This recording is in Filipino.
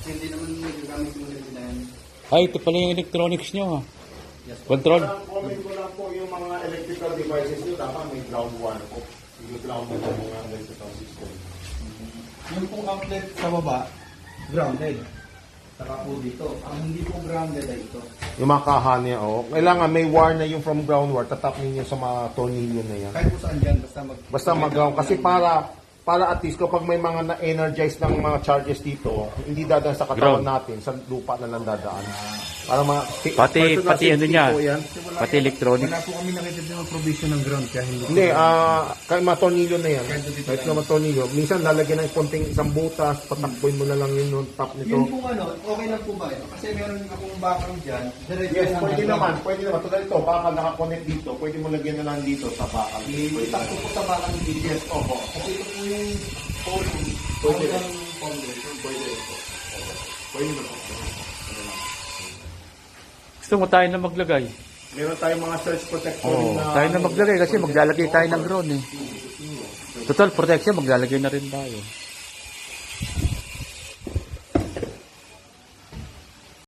Hindi naman nagagamit yung ganito na yan. Ay, ito pala yung electronics nyo ha. Yes. Control. Comment ko lang po yung mga electrical devices nyo, dapat may ground wire po. Yung ground mo yung mga electrical system. Yung pong outlet sa baba, grounded. Saka po dito. Ang hindi po grounded ay ito. Yung mga kaha niya, kailangan may wire na yung from ground wire, tatap ninyo sa mga tornilyo na yan. Kahit po saan dyan, basta Mag-ground. Kasi para at least kapag may mga na-energize ng mga charges dito, hindi dadaan sa katawan natin, sa lupa na lang dadaan. Para mga Pati ano niya, yan. pati electronics. wala po kami nakita ng provision ng ground kaya hindi. Hindi, kahit mga tornilyo na yan. Kahit mga tornilyo. Minsan lalagyan ng konting isang butas, patakboy mo na lang yun yung top nito. Yun po okay lang po ba ito? Kasi meron akong bakang dyan. Yes, pwede naman. Tulad ito, bakal nakakonect dito, pwede mo lagyan na lang dito sa bakal. Itak ko po sa bakang dito. Yes, opo. Kasi ito po yung phone. Pwede. Pwede. Pwede na po. Gusto mo tayo na maglagay? Meron tayong mga surge protector Oo, na... tayo na maglagay kasi maglalagay tayo ng drone eh. Total protection, maglalagay na rin tayo.